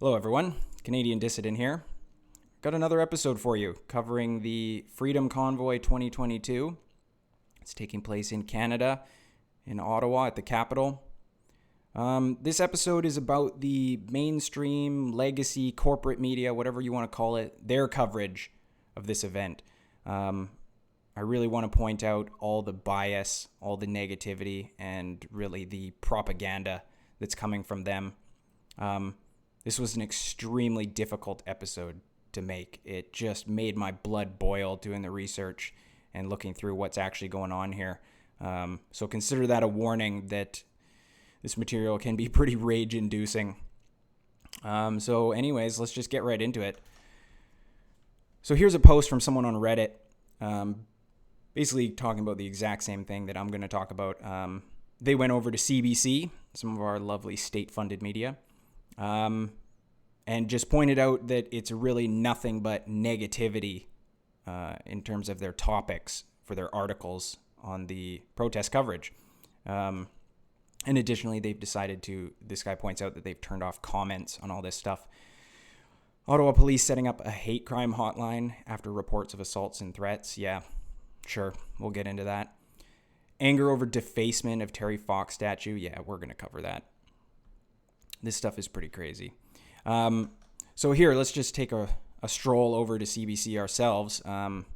Hello everyone, Canadian Dissident here. Got another episode for you covering the Freedom Convoy 2022. It's taking place in Canada, in Ottawa at the Capitol. This episode is about the mainstream, legacy, corporate media, whatever you want to call it, their coverage of this event. I really want to point out all the bias, all the negativity, and really the propaganda that's coming from them. This was an extremely difficult episode to make. It just made my blood boil doing the research and looking through what's actually going on here. So consider that a warning that this material can be pretty rage-inducing. So anyways, let's just get right into it. So here's a post from someone on Reddit, basically talking about the exact same thing that I'm going to talk about. They went over to CBC, some of our lovely state-funded media, and just pointed out that it's really nothing but negativity in terms of their topics for their articles on the protest coverage. And additionally, they've decided to, this guy points out that they've turned off comments on all this stuff. Ottawa police setting up a hate crime hotline after reports of assaults and threats. Yeah, sure, we'll get into that. Anger over defacement of Terry Fox statue. Yeah, we're going to cover that. This stuff is pretty crazy. So here, let's just take a stroll over to CBC ourselves. From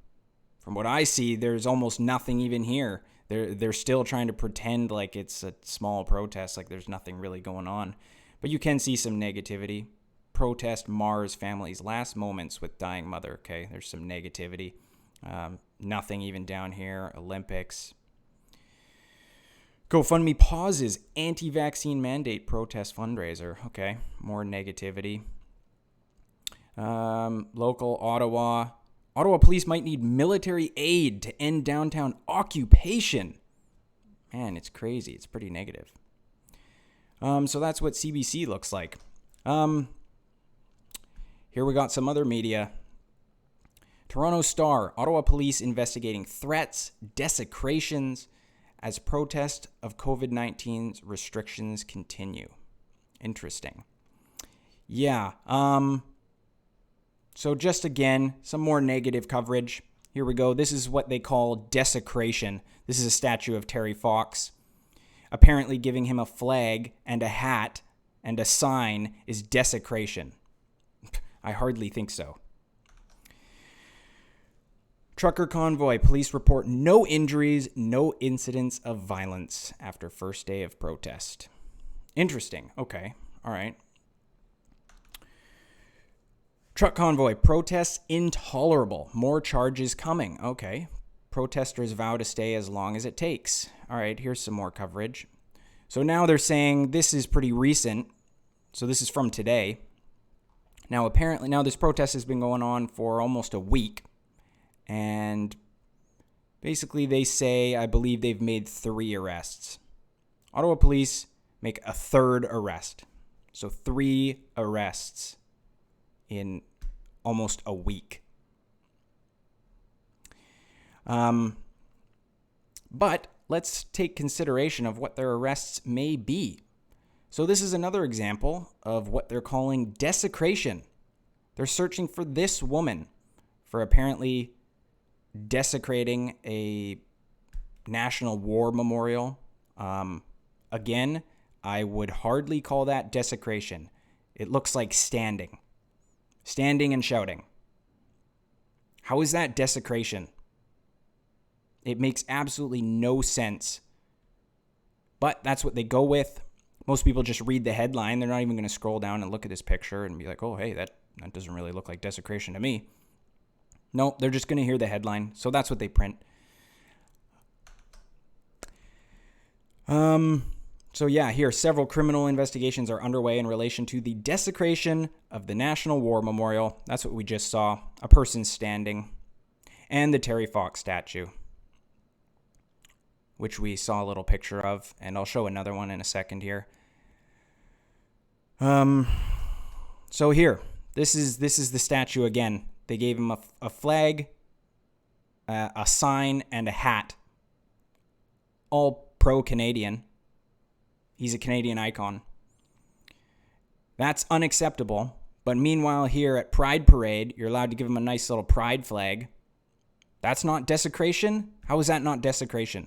what I see, there's almost nothing even here. They're still trying to pretend like it's a small protest, like there's nothing really going on. But you can see some negativity. Protest mars family's last moments with dying mother. Okay, there's some negativity. Nothing even down here. Olympics. GoFundMe pauses anti-vaccine mandate protest fundraiser. Okay, more negativity. Local Ottawa. Ottawa police might need military aid to end downtown occupation. Man, it's crazy. It's pretty negative. So that's what CBC looks like. Here we got some other media. Toronto Star. Ottawa police investigating threats, desecrations, as protest of COVID-19's restrictions continue. Interesting. Yeah. So just again, some more negative coverage. Here we go. This is what they call desecration. This is a statue of Terry Fox. Apparently giving him a flag and a hat and a sign is desecration. I hardly think so. Trucker convoy. Police report no injuries, no incidents of violence after first day of protest. Interesting. Okay. All right. Truck convoy. Protests intolerable. More charges coming. Okay. Protesters vow to stay as long as it takes. All right. Here's some more coverage. So now they're saying this is pretty recent. So this is from today. Now apparently, this protest has been going on for almost a week. And basically they say, I believe they've made 3 arrests. Ottawa police make a 3rd arrest. So 3 arrests in almost a week. But let's take consideration of what their arrests may be. So this is another example of what they're calling desecration. They're searching for this woman for apparently desecrating a national war memorial. Again, I would hardly call that desecration. It looks like standing and shouting. How is that desecration? It makes absolutely no sense. But that's what they go with. Most people just read the headline. They're not even going to scroll down and look at this picture and be like, oh, hey, that doesn't really look like desecration to me. No, they're just going to hear the headline. So that's what they print. So yeah, here, several criminal investigations are underway in relation to the desecration of the National War Memorial. That's what we just saw. A person standing. And the Terry Fox statue, which we saw a little picture of. And I'll show another one in a second here. So here, this is the statue again. They gave him a flag, a sign, and a hat. All pro-Canadian. He's a Canadian icon. That's unacceptable. But meanwhile, here at Pride Parade, you're allowed to give them a nice little pride flag. That's not desecration? How is that not desecration?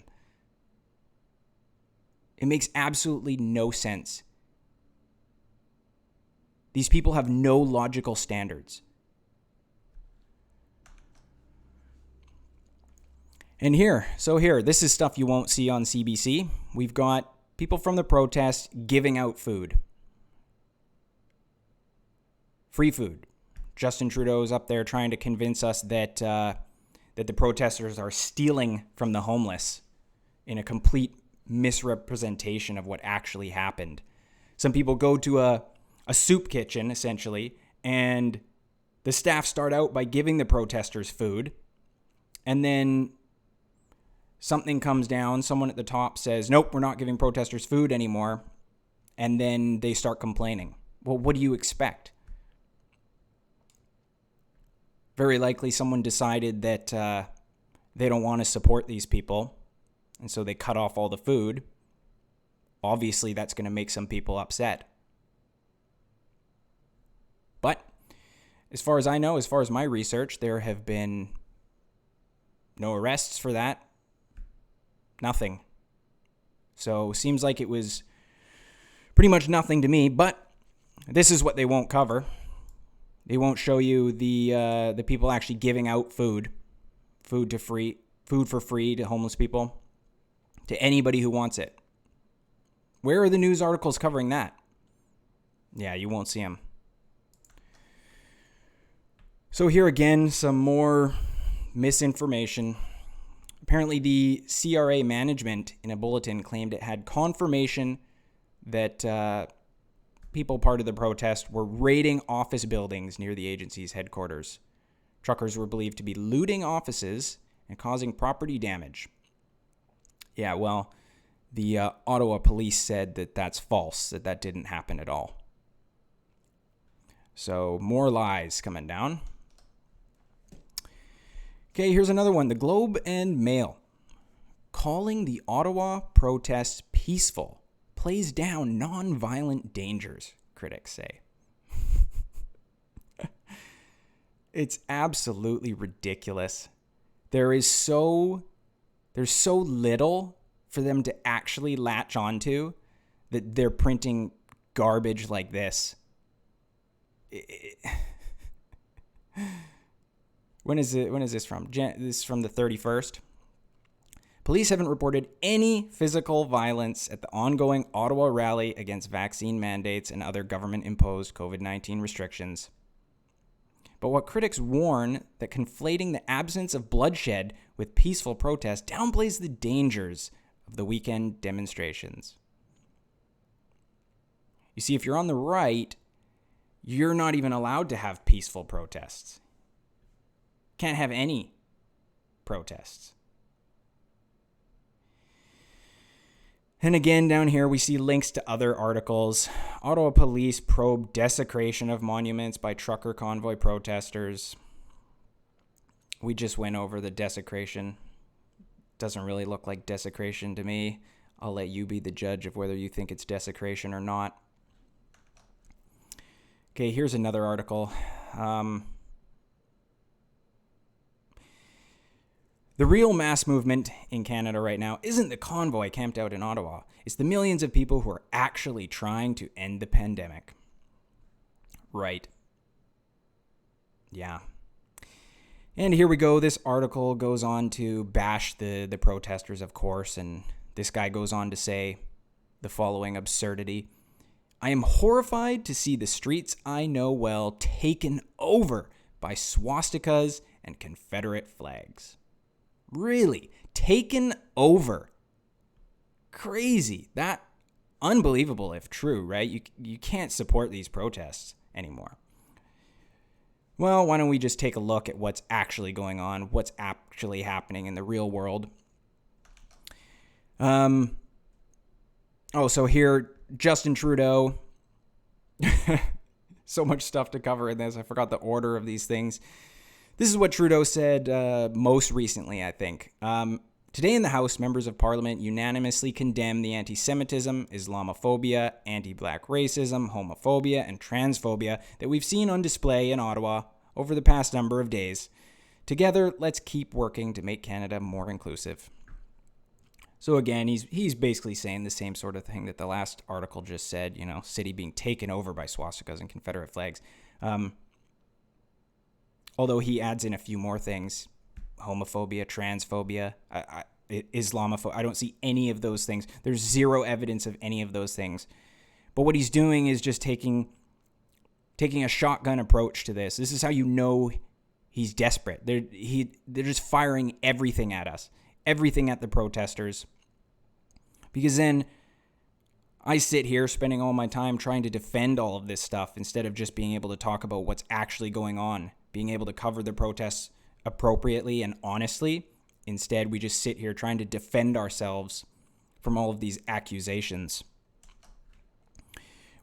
It makes absolutely no sense. These people have no logical standards. And here, this is stuff you won't see on CBC. We've got people from the protest giving out food. Free food. Justin Trudeau is up there trying to convince us that the protesters are stealing from the homeless in a complete misrepresentation of what actually happened. Some people go to a soup kitchen, essentially, and the staff start out by giving the protesters food, and then something comes down, someone at the top says, nope, we're not giving protesters food anymore, and then they start complaining. Well, what do you expect? Very likely someone decided that they don't want to support these people, and so they cut off all the food. Obviously, that's going to make some people upset. But as far as I know, as far as my research, there have been no arrests for that. Nothing. So seems like it was pretty much nothing to me, but this is what they won't cover. They won't show you the people actually giving out food for free to homeless people, to anybody who wants it. Where are the news articles covering that? Yeah, you won't see them. So here again, some more misinformation. Apparently the CRA management in a bulletin claimed it had confirmation that people part of the protest were raiding office buildings near the agency's headquarters. Truckers were believed to be looting offices and causing property damage. Yeah, well, the Ottawa police said that that's false, that didn't happen at all. So more lies coming down. Okay, here's another one. The Globe and Mail. Calling the Ottawa protests peaceful plays down non-violent dangers, critics say. It's absolutely ridiculous. There's so little for them to actually latch onto that they're printing garbage like this. When is this from? This is from the 31st. Police haven't reported any physical violence at the ongoing Ottawa rally against vaccine mandates and other government-imposed COVID-19 restrictions. But what critics warn that conflating the absence of bloodshed with peaceful protest downplays the dangers of the weekend demonstrations. You see, if you're on the right, you're not even allowed to have peaceful protests. Can't have any protests. And again, down here, we see links to other articles. Ottawa police probe desecration of monuments by trucker convoy protesters. We just went over the desecration. Doesn't really look like desecration to me. I'll let you be the judge of whether you think it's desecration or not. Okay, here's another article. The real mass movement in Canada right now isn't the convoy camped out in Ottawa. It's the millions of people who are actually trying to end the pandemic. Right. Yeah. And here we go. This article goes on to bash the protesters, of course, and this guy goes on to say the following absurdity. I am horrified to see the streets I know well taken over by swastikas and Confederate flags. Really? Taken over. Crazy. That unbelievable if true, right? You can't support these protests anymore. Well, why don't we just take a look at what's actually going on, what's actually happening in the real world. So here, Justin Trudeau. So much stuff to cover in this. I forgot the order of these things. This is what Trudeau said most recently, I think. Today in the House, members of Parliament unanimously condemned the anti-Semitism, Islamophobia, anti-black racism, homophobia, and transphobia that we've seen on display in Ottawa over the past number of days. Together, let's keep working to make Canada more inclusive. So again, he's basically saying the same sort of thing that the last article just said, city being taken over by swastikas and Confederate flags. Although he adds in a few more things. Homophobia, transphobia, Islamophobia. I don't see any of those things. There's zero evidence of any of those things. But what he's doing is just taking a shotgun approach to this. This is how you know he's desperate. They're just firing everything at us, everything at the protesters. Because then I sit here spending all my time trying to defend all of this stuff instead of just being able to talk about what's actually going on, being able to cover the protests appropriately and honestly. Instead, we just sit here trying to defend ourselves from all of these accusations.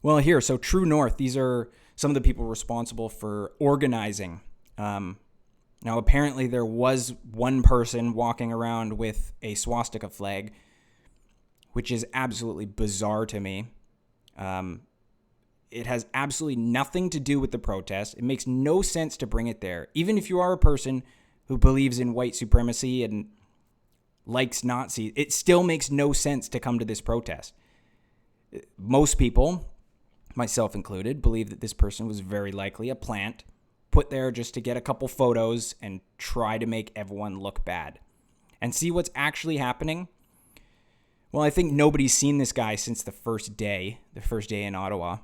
Well, so True North, these are some of the people responsible for organizing. Now, apparently there was one person walking around with a swastika flag, which is absolutely bizarre to me. It has absolutely nothing to do with the protest. It makes no sense to bring it there. Even if you are a person who believes in white supremacy and likes Nazis, it still makes no sense to come to this protest. Most people, myself included, believe that this person was very likely a plant put there just to get a couple photos and try to make everyone look bad. And see what's actually happening? Well, I think nobody's seen this guy since the first day in Ottawa.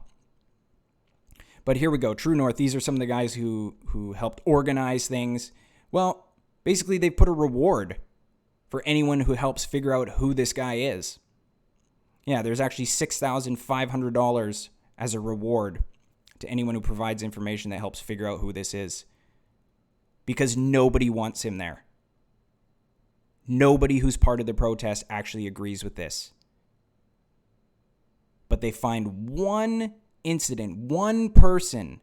But here we go. True North, these are some of the guys who helped organize things. Well, basically they put a reward for anyone who helps figure out who this guy is. Yeah, there's actually $6,500 as a reward to anyone who provides information that helps figure out who this is. Because nobody wants him there. Nobody who's part of the protest actually agrees with this. But they find one incident, one person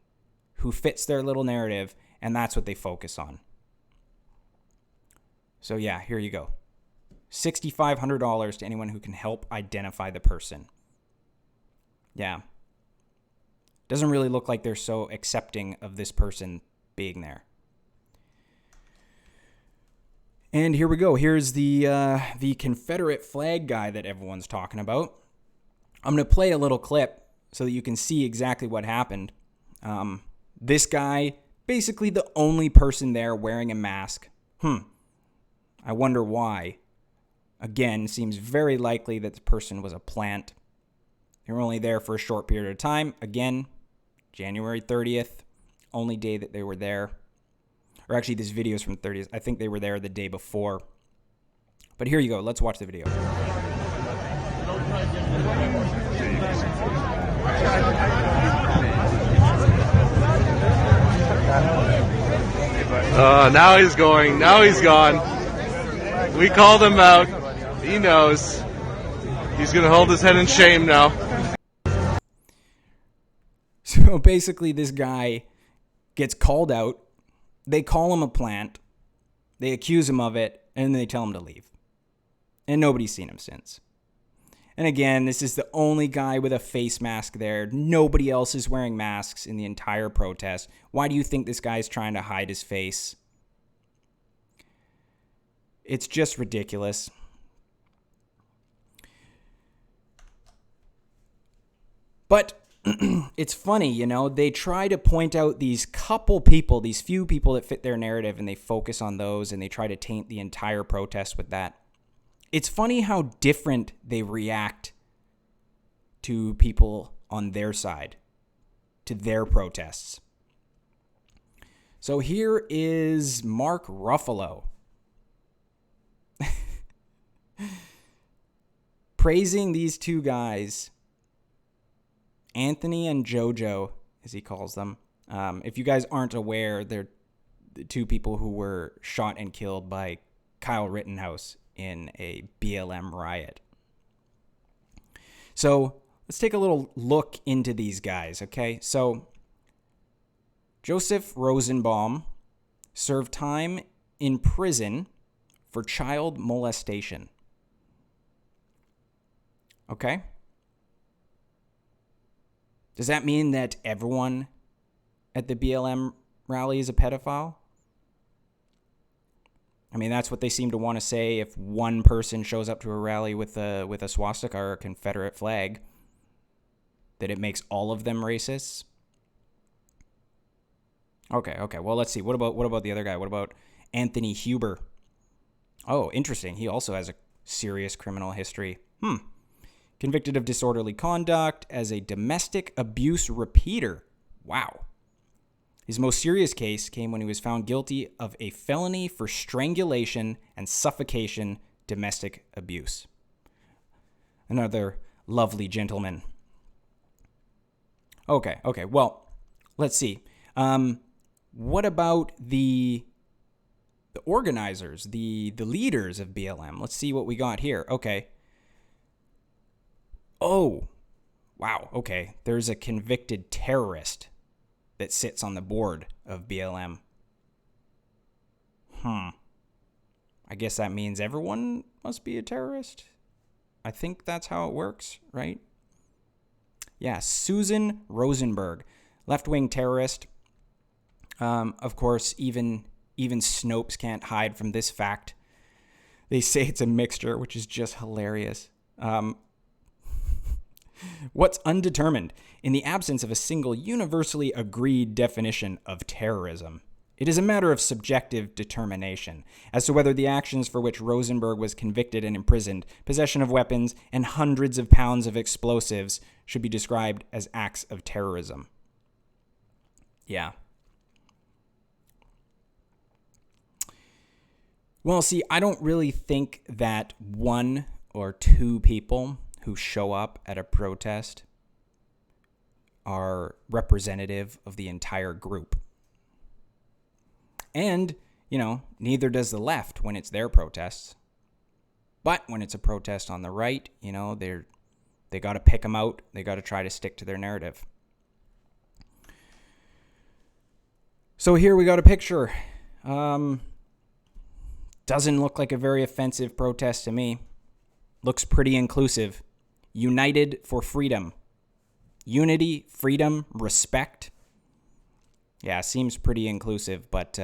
who fits their little narrative, and that's what they focus on. So yeah, here you go. $6,500 to anyone who can help identify the person. Yeah. Doesn't really look like they're so accepting of this person being there. And here we go. Here's the Confederate flag guy that everyone's talking about. I'm going to play a little clip so that you can see exactly what happened. This guy, basically the only person there wearing a mask. I wonder why. Again, seems very likely that the person was a plant. They were only there for a short period of time. Again, January 30th, only day that they were there. Or actually, this video is from 30th. I think they were there the day before. But here you go. Let's watch the video. Now he's going. Now he's gone. We called him out. He knows. He's going to hold his head in shame now. So basically, this guy gets called out. They call him a plant. They accuse him of it. And then they tell him to leave. And nobody's seen him since. And again, this is the only guy with a face mask there. Nobody else is wearing masks in the entire protest. Why do you think this guy's trying to hide his face? It's just ridiculous. But it's funny, you know, they try to point out these couple people, these few people that fit their narrative, and they focus on those, and they try to taint the entire protest with that. It's funny how different they react to people on their side, to their protests. So here is Mark Ruffalo praising these two guys, Anthony and Jojo, as he calls them. If you guys aren't aware, they're the two people who were shot and killed by Kyle Rittenhouse in a BLM riot. So let's take a little look into these guys, okay? So Joseph Rosenbaum served time in prison for child molestation. Okay? Does that mean that everyone at the BLM rally is a pedophile? I mean, that's what they seem to want to say if one person shows up to a rally with a swastika or a Confederate flag, that it makes all of them racists. Okay. Well, let's see. What about the other guy? What about Anthony Huber? Oh, interesting. He also has a serious criminal history. Convicted of disorderly conduct as a domestic abuse repeater. Wow. His most serious case came when he was found guilty of a felony for strangulation and suffocation domestic abuse. Another lovely gentleman. Okay. Well, let's see. What about the organizers, the leaders of BLM? Let's see what we got here. Okay. Oh, wow. Okay. There's a convicted terrorist that sits on the board of BLM. I guess that means everyone must be a terrorist. I think that's how it works, right? Yeah, Susan Rosenberg, left-wing terrorist. Of course, even Snopes can't hide from this fact. They say it's a mixture, which is just hilarious. What's undetermined in the absence of a single universally agreed definition of terrorism? It is a matter of subjective determination as to whether the actions for which Rosenberg was convicted and imprisoned, possession of weapons, and hundreds of pounds of explosives, should be described as acts of terrorism. Yeah. Well, see, I don't really think that one or two people who show up at a protest are representative of the entire group. And, neither does the left when it's their protests. But when it's a protest on the right, they got to pick them out. They got to try to stick to their narrative. So here we got a picture. Doesn't look like a very offensive protest to me. Looks pretty inclusive. United for freedom. Unity, freedom, respect. Yeah, seems pretty inclusive, but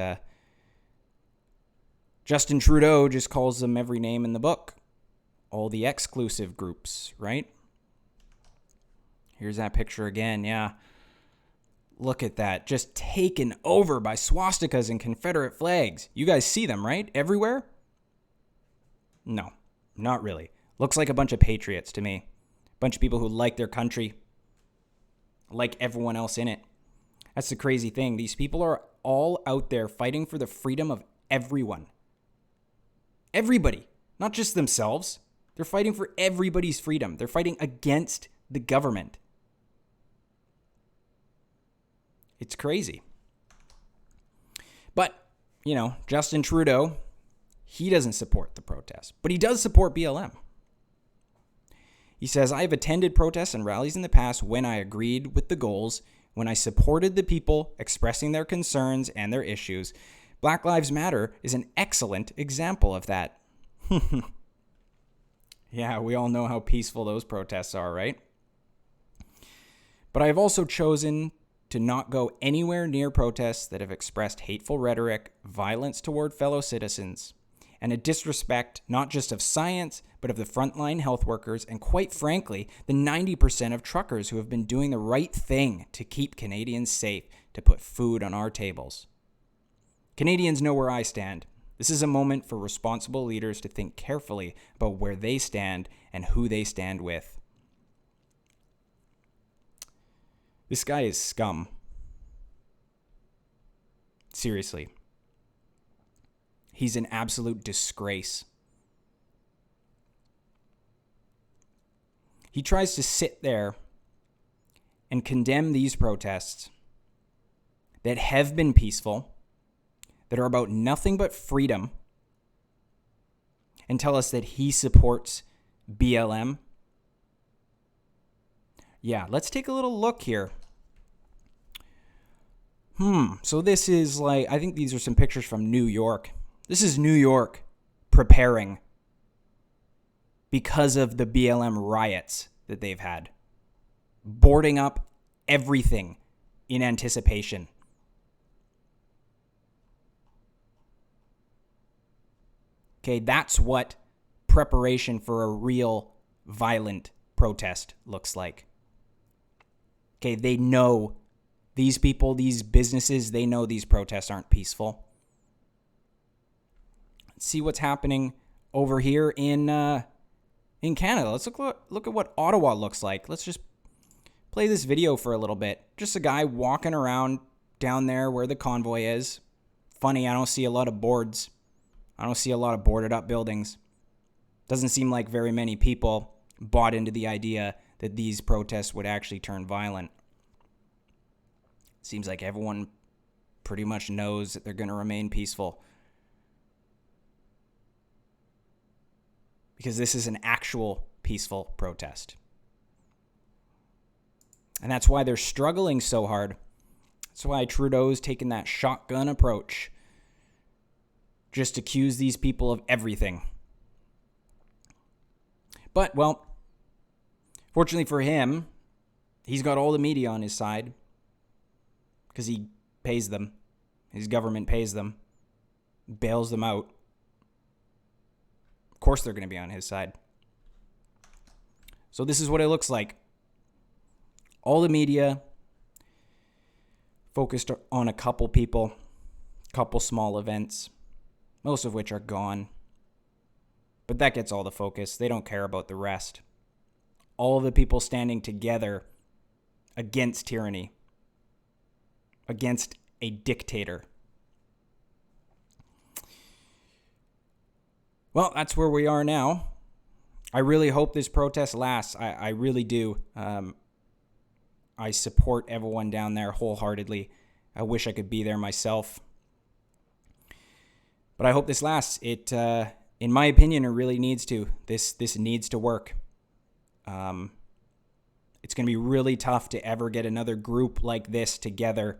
Justin Trudeau just calls them every name in the book. All the exclusive groups, right? Here's that picture again, yeah. Look at that, just taken over by swastikas and Confederate flags. You guys see them, right? Everywhere? No, not really. Looks like a bunch of patriots to me. Bunch of people who like their country, like everyone else in it. That's the crazy thing. These people are all out there fighting for the freedom of everyone. Everybody, not just themselves. They're fighting for everybody's freedom. They're fighting against the government. It's crazy. But, Justin Trudeau, he doesn't support the protest, but he does support BLM. He says, I have attended protests and rallies in the past when I agreed with the goals, when I supported the people expressing their concerns and their issues. Black Lives Matter is an excellent example of that. Yeah, we all know how peaceful those protests are, right? But I have also chosen to not go anywhere near protests that have expressed hateful rhetoric, violence toward fellow citizens, and a disrespect not just of science, but of the frontline health workers, and quite frankly, the 90% of truckers who have been doing the right thing to keep Canadians safe, to put food on our tables. Canadians know where I stand. This is a moment for responsible leaders to think carefully about where they stand and who they stand with. This guy is scum. Seriously. He's an absolute disgrace. He tries to sit there and condemn these protests that have been peaceful, that are about nothing but freedom, and tell us that he supports BLM. Yeah, let's take a little look here. So this is I think these are some pictures from New York. This is New York preparing because of the BLM riots that they've had, boarding up everything in anticipation. Okay, that's what preparation for a real violent protest looks like. Okay, they know, these people, these businesses, they know these protests aren't peaceful. Let's see what's happening over here in Canada. Let's look at what Ottawa looks like. Let's just play this video for a little bit. Just a guy walking around down there where the convoy is. Funny, I don't see a lot of boards. I don't see a lot of boarded up buildings. Doesn't seem like very many people bought into the idea that these protests would actually turn violent. Seems like everyone pretty much knows that they're going to remain peaceful. Because this is an actual peaceful protest. And that's why they're struggling so hard. That's why Trudeau's taking that shotgun approach. Just accuse these people of everything. But, well, fortunately for him, he's got all the media on his side because he pays them. His government pays them, bails them out. Of course they're going to be on his side. So this is what it looks like. All the media focused on a couple people, couple small events, most of which are gone. But that gets all the focus. They don't care about the rest. All of the people standing together against tyranny, against a dictator. Well, that's where we are now. I really hope this protest lasts. I really do. I support everyone down there wholeheartedly. I wish I could be there myself. But I hope this lasts. It, in my opinion, it really needs to. This needs to work. It's going to be really tough to ever get another group like this together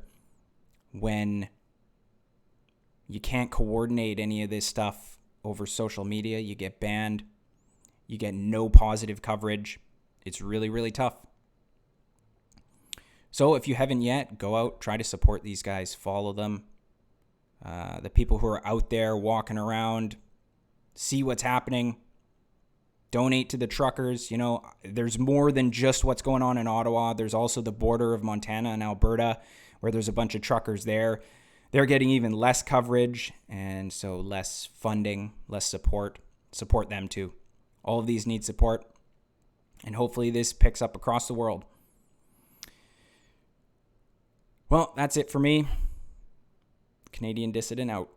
when you can't coordinate any of this stuff over social media. You get banned. You get no positive coverage. It's really, really tough. So if you haven't yet, go out, try to support these guys, follow them. The people who are out there walking around, see what's happening. Donate to the truckers. You know, there's more than just what's going on in Ottawa. There's also the border of Montana and Alberta, where there's a bunch of truckers there. They're getting even less coverage, and so less funding, less support. Support them too. All of these need support, and hopefully this picks up across the world. Well, that's it for me. Canadian Dissident out.